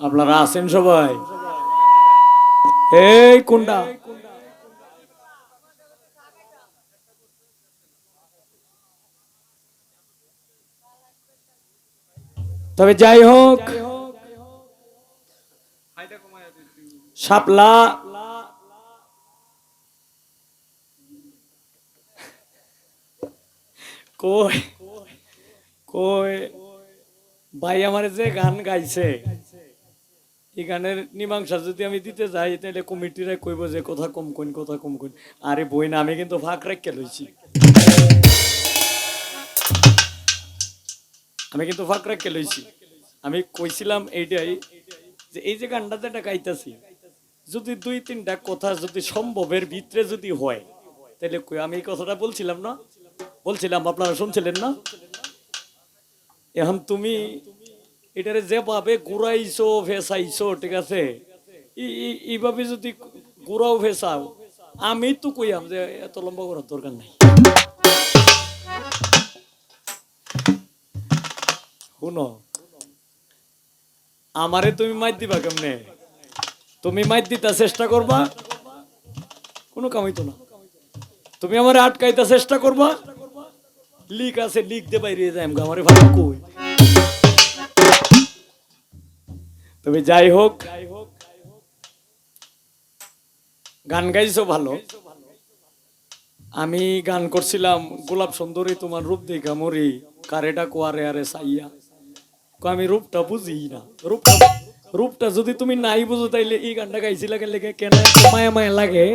আপনারা আছেন সবাই? এই কোনটা? তবে যাই হোক, শাপলা কই কই ভাই আমার যে গান গাইছে, এই গানের মীমাংসা যদি আমি দিতে যাই তাহলে কমিটিরা কইব যে কথা কম কইন, কথা কম কইন। আরে বই না, আমি কিন্তু ফাঁক রাখতে লইছি, আমি কিন্তু ফাঁক রাখতে লইছি। আমি কইছিলাম এইটাই যে এই যে গানটা যেটা গাইতেছি, যদি দুই তিনটা কথা যদি সম্ভবের ভিতরে যদি হয় তাহলে কই। আমি এই কথাটা বলছিলাম না? বলছিলাম, আপনারা শুনছিলেন না? এখন তুমি এটারে যেভাবে ঘুরাইছো ফেসাইছো, ঠিক আছে, এইভাবে যদি ঘুরাও ফেসাও, আমি তো কইয়াম যে এত লম্বা করার দরকার নাই। শুনো, আমারে তুমি মাইর দিবা কেমনে? তুমি মাইর দিতে চেষ্টা করবা, কোনো কামাইতো না। তুমি আমার আটকাইতে চেষ্টা করবা, লিক আছে, লিক দে বাইরে যায় আমারে ভালো কই। তবে যাই হোক, গান গাইছো ভালো। আমি গান করছিলাম গোলাপ সুন্দরী তোমার রূপ দেখা মরি, কারেটা কোয়ারে আরে সাইয়া। আমি রূপটা বুঝি না, রূপটা যদি তুমি নাই বুঝো তাইলে এই গানটা গাইছিলা কেন? কেন মায়া মায়া লাগে?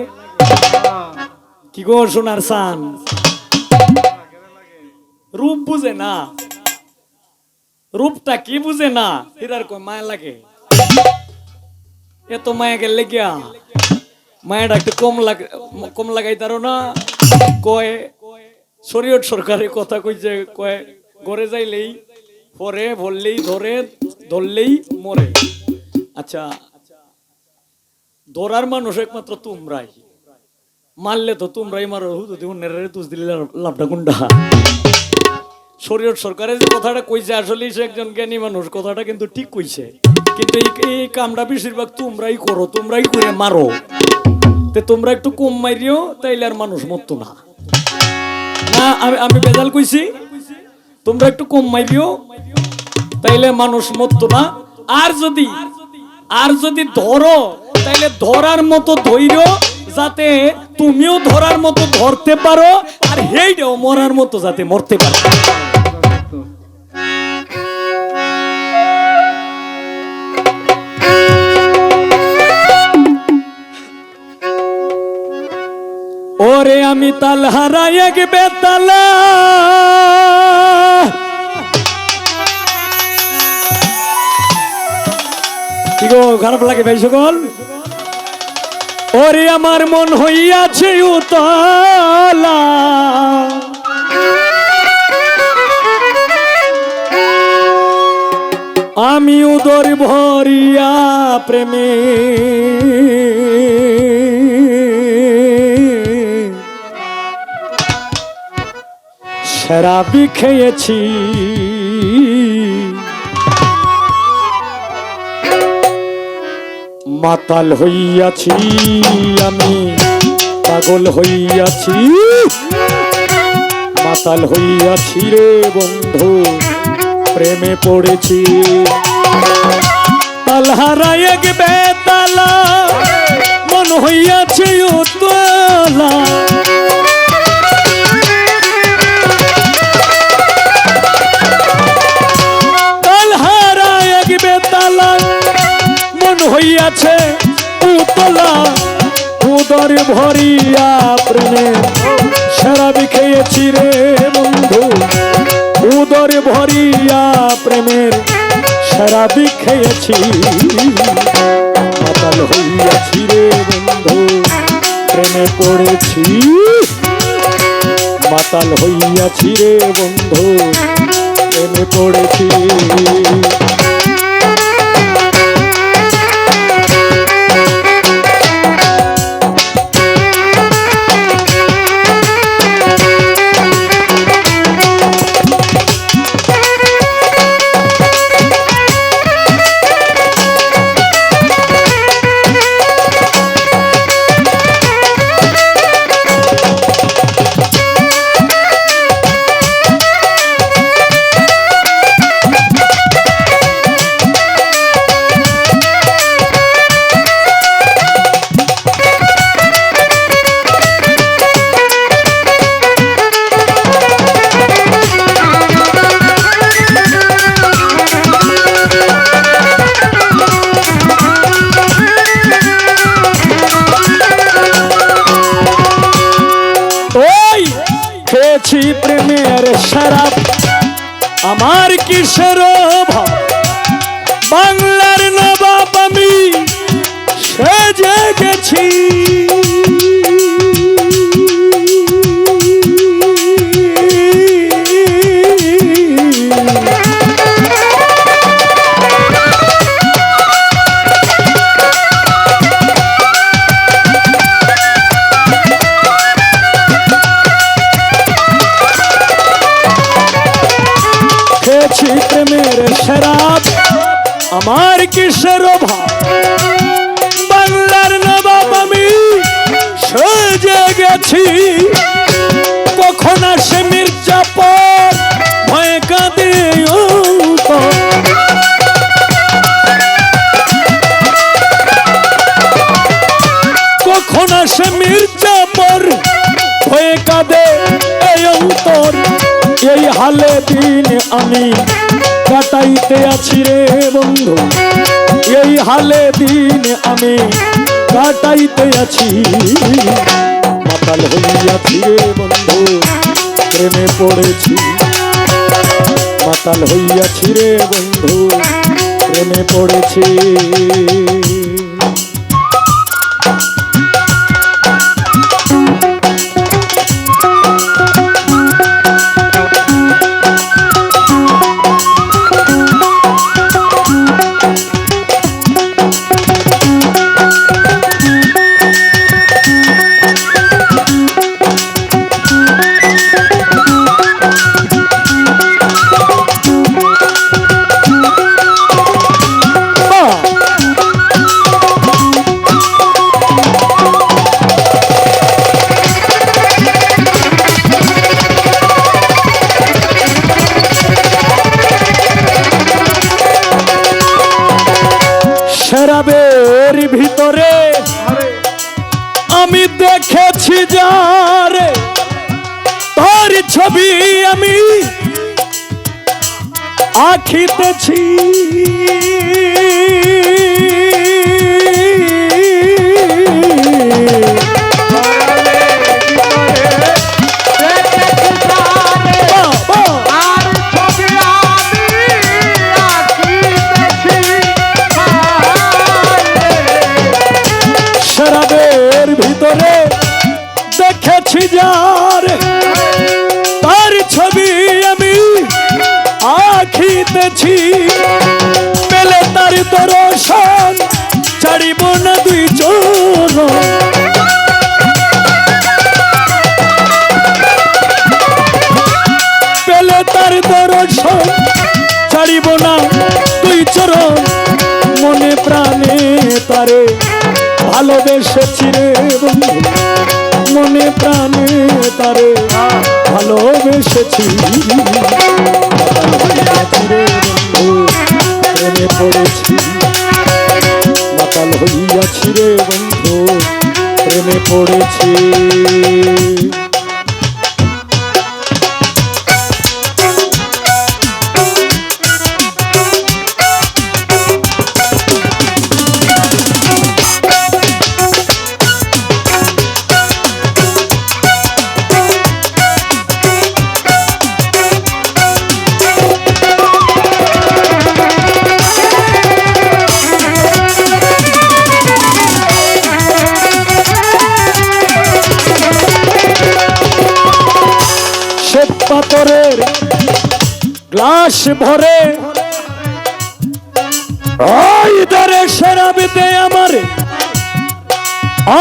কি গো সোনার সান, রূপ বুঝে না, রূপটা কি বুঝে না, হিরার কই মায়া লাগে। এত মায়া গেলে গিয়া মায়াটা একটু কম লাগাই তারো না। কয় শরীয়ত সরকারের কথা কইছে, কয় ঘরে যাইলেই পরে বললেই ধরে, ধরলেই মরে। আচ্ছা, ধরার মানুষ একমাত্র তোমরাই, মারলে তো তোমরাই মারো, যদি অন্যের দোষ দিলে লাভটা কোনটা? শরীয়ত সরকারের যে কথাটা কইছে, আসলে সে একজন জ্ঞানী মানুষ, কথাটা কিন্তু ঠিক কইছে। কিন্তু এই কামটা বেশিরভাগ তোমরাই করো, তোমরাই করে মারো। তোমরা একটু কম মারিও, তাইলে আর মানুষ মরতো না। না, আমি বেজাল কইছি, তোমরা একটু কম মারিও, তাইলে মানুষ মরতো না। আর যদি ধরো, তাইলে ধরার মতো ধৈর্য, যাতে তুমিও ধরার মতো ধরতে পারো, আর হেইটাও মরার মতো যাতে মরতে পারো। ওরে আমি তাল হারাই এক বেতালা, কি গো খারাপ লাগে ভাই সকল? ওরে আমার মন হইয়াছে উতলা, আমি উদর ভরিয়া প্রেমে শরাবি খেয়েছি। মাতাল হইয়াছি আমি, পাগল হইয়াছি, মাতাল হইয়াছি রে বন্ধু, প্রেমে পড়েছি। তাল হারাই এক বেতালা, মন হইয়াছে উতলা, হইয়াছে উতলা, উদর ভরিয়া প্রেমে শরাবি খেয়েছি রে বন্ধু, উদর ভরিয়া প্রেমের শরাবি খেয়েছি। মাতাল হইয়াছি রে বন্ধু, প্রেমে পড়েছি, মাতাল হইয়াছি রে বন্ধু, প্রেমে পড়েছি। আমার কিসের অভাব, বাংলার নবাব আমি সেজে গেছি। খেয়েছি প্রেমের শরাব, আমার কিসের অভাব, বাংলার নবাব আমি সেজে গেছি। কখন আসে মির্জাপুর ভয়ে কাঁদে অন্তর, কখন আসে মির্জাপুর ভয়ে কাঁদে এই অন্তর। এই হালে দিন আমি কাটাইতে আছি রে বন্ধু, এই হালে দিন আমি কাটাইতে আছি। মাতাল হইয়াছি রে বন্ধু, প্রেমে পড়েছি। মাতাল হইয়াছি রে বন্ধু, প্রেমে পড়েছি। শরাবের ভিতরে আমি দেখেছি যারে, তার ছবি আমি আঁকিতেছি। শরাবের ভিতরে দেখেছি যারে, তার ছবি আমি আঁকিতেছি। পেলে তার দর্শন ছাড়িব না দুই চোখ, পেলে তার দর্শন ছাড়িব না দুই চরণ। মনে প্রাণে তারে ভালোবেসেছি রে বন্ধু, মনে প্রাণে তারে ভালোবেসেছি। প্রেমে পড়েছি, মাতাল হইয়াছি রে বন্ধু, প্রেমে পড়েছি। পাথরের গ্লাস ভরে ওই ধরে শরাবিতে আমার,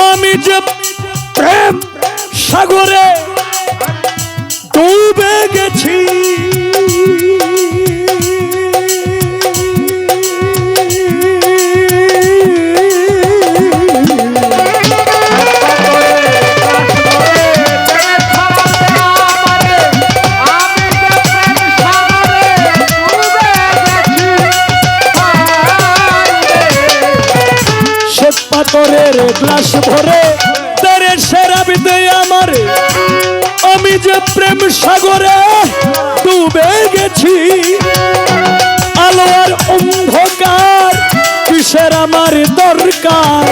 আমি যে প্রেম সাগরে ডুবে গেছি। পাথরের গ্লাস ভরে তারে শরাবিতে আমার, আমি যে প্রেম সাগরে ডুবে গেছি। আলো আর অন্ধকার কিসের আমার দরকার,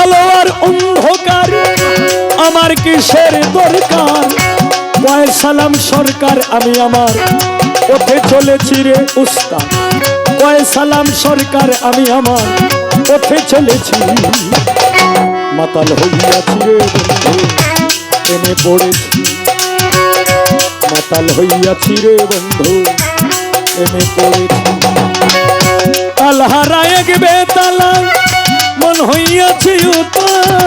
আলো আর অন্ধকার আমার দেশের দরকার কয় সালাম সরকার আমি আমার পথে চলেছি রে উস্তাদ কয় সালাম সরকার আমি আমার পথে চলেছি মাতাল হইয়াছি রে বন্ধু প্রেমে পড়েছি মাতাল হইয়াছি রে বন্ধু প্রেমে পড়েছি তালহারা এক বেতালা মন হইয়াছি উতালা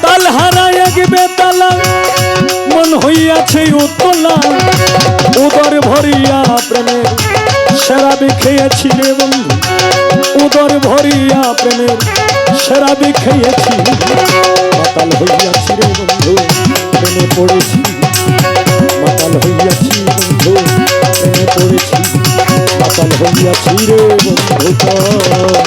তালহারা এক বেতালা মন হইয়াছে উতলা উদর ভরিয়া প্রেমের শরাবি খেয়েছি রে বন্ধু উদর ভরিয়া প্রেমের শরাবি খেয়েছি মাতাল হইয়াছি রে বন্ধু প্রেমে পড়েছি মাতাল হইয়াছি বন্ধু প্রেমে পড়েছি মাতাল হইয়াছি রে বন্ধু